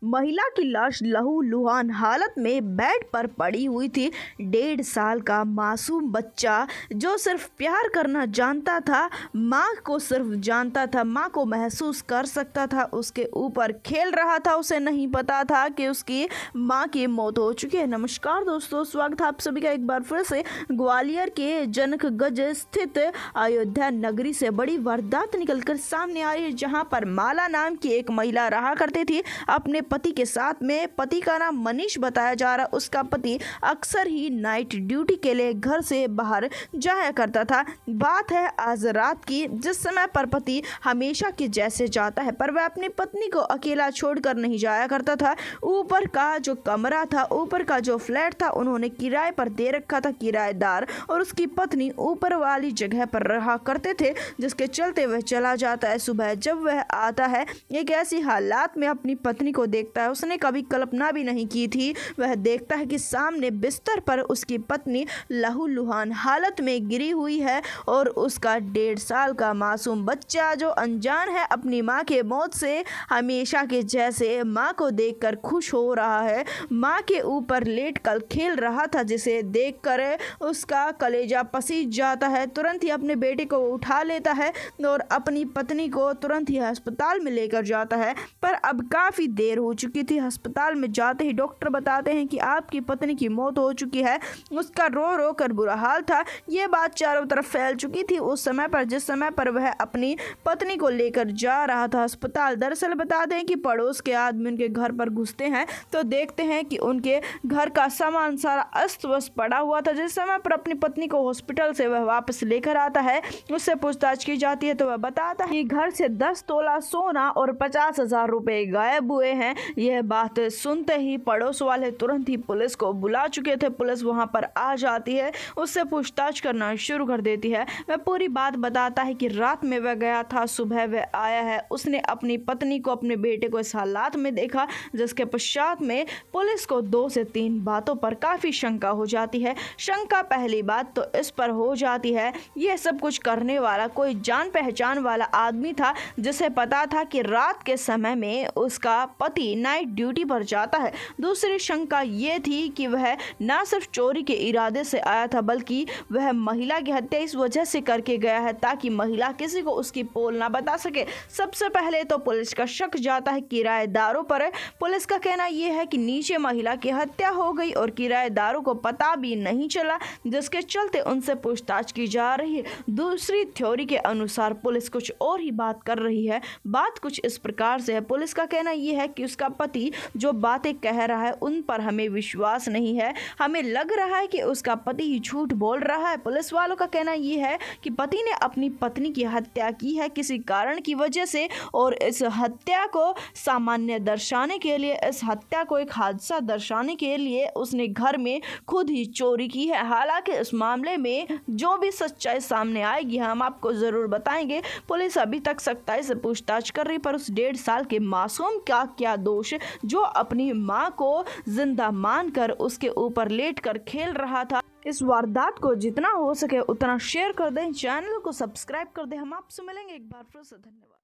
महिला की लाश लहूलुहान हालत में बेड पर पड़ी हुई थी। 1.5 साल का मासूम बच्चा जो सिर्फ प्यार करना जानता था, माँ को सिर्फ जानता था, माँ को महसूस कर सकता था, उसके ऊपर खेल रहा था। उसे नहीं पता था कि उसकी माँ की मौत हो चुकी है। नमस्कार दोस्तों, स्वागत है आप सभी का एक बार फिर से। ग्वालियर के जनकगंज स्थित अयोध्या नगरी से बड़ी वारदात निकलकर सामने आ रही है, जहां पर माला नाम की एक महिला रहा करती थी अपने पति के साथ में। पति का नाम मनीष बताया जा रहा। उसका पति अक्सर ही नाइट ड्यूटी के लिए घर से बाहर जाया करता था। बात है आज रात की, जिस समय पर पति हमेशा के जैसे जाता है, पर वह अपनी पत्नी को अकेला छोड़कर नहीं जाया करता था। ऊपर का जो कमरा था, ऊपर का जो फ्लैट था, उन्होंने किराए पर दे रखा था। किराएदार और उसकी पत्नी ऊपर वाली जगह पर रहा करते थे, जिसके चलते वह चला जाता है। सुबह जब वह आता है, एक ऐसी हालात में अपनी पत्नी को देखता है, उसने कभी कल्पना भी नहीं की थी। वह देखता है कि सामने बिस्तर पर उसकी पत्नी लहूलुहान हालत में गिरी हुई है और उसका 1.5 साल का मासूम बच्चा जो अनजान है अपनी माँ के मौत से, हमेशा के जैसे माँ को देखकर खुश हो रहा है, माँ के ऊपर लेटकर खेल रहा था, जिसे देखकर उसका कलेजा पसीज जाता है। तुरंत ही अपने बेटे को उठा लेता है और अपनी पत्नी को तुरंत ही अस्पताल में लेकर जाता है। पर अब काफ़ी देर हो चुकी थी। अस्पताल में जाते ही डॉक्टर बताते हैं कि आपकी पत्नी की मौत हो चुकी है। उसका रो रो कर बुरा हाल था। ये बात चारों तरफ फैल चुकी थी उस समय पर, जिस समय पर वह अपनी पत्नी को लेकर जा रहा था अस्पताल। दरअसल बता दें कि पड़ोस के आदमी उनके घर पर घुसते हैं तो देखते हैं कि उनके घर का सामान सारा अस्त व्यस्त पड़ा हुआ था। जिस समय पर अपनी पत्नी को हॉस्पिटल से वह वापस लेकर आता है, उससे पूछताछ की जाती है तो वह बताता है कि घर से 10 तोला सोना और 50,000 रुपए गायब हुए हैं। यह बात सुनते ही पड़ोस वाले तुरंत ही पुलिस को बुला चुके थे। पुलिस वहां पर आ जाती है, उससे पूछताछ करना शुरू कर देती है। वह पूरी बात बताता है कि रात में वह गया था, सुबह वह आया है, उसने अपनी पत्नी को, अपने बेटे को इस हालात में देखा, जिसके पश्चात में पुलिस को 2 से 3 बातों पर काफी शंका हो जाती है। शंका पहली बात तो इस पर हो जाती है, यह सब कुछ करने वाला कोई जान पहचान वाला आदमी था, जिसे पता था कि रात के समय में उसका पति नाइट ड्यूटी पर जाता है। दूसरी शंका ये थी कि वह न सिर्फ चोरी के इरादे से आया था, बल्कि वह महिला की हत्या इस वजह से करके गया है ताकि महिला किसी को उसकी पोल ना बता सके। सबसे पहले तो पुलिस का शक जाता है किराएदारों पर। पुलिस का कहना यह है कि नीचे महिला की हत्या हो गई और किराएदारों को पता भी नहीं चला, जिसके चलते उनसे पूछताछ की जा रही है। दूसरी थ्योरी के अनुसार पुलिस कुछ और ही बात कर रही है। बात कुछ इस प्रकार से है, पुलिस का कहना यह है कि उसका पति जो बातें कह रहा है उन पर हमें विश्वास नहीं है, हमें लग रहा है कि उसका पति ही झूठ बोल रहा है। पुलिस वालों का कहना यह है कि पति ने अपनी पत्नी की हत्या की है किसी कारण की वजह से, और इस हत्या को सामान्य दर्शाने के लिए, इस हत्या को एक हादसा दर्शाने के लिए उसने घर में खुद ही चोरी की है। हालांकि इस मामले में जो भी सच्चाई सामने आएगी हम आपको जरूर बताएंगे। पुलिस अभी तक सख्ताई से पूछताछ कर रही, पर उस 1.5 साल के मासूम का क्या दोष जो अपनी माँ को जिंदा मानकर उसके ऊपर लेटकर खेल रहा था। इस वारदात को जितना हो सके उतना शेयर कर दें, चैनल को सब्सक्राइब कर दें। हम आपसे मिलेंगे एक बार फिर से। धन्यवाद।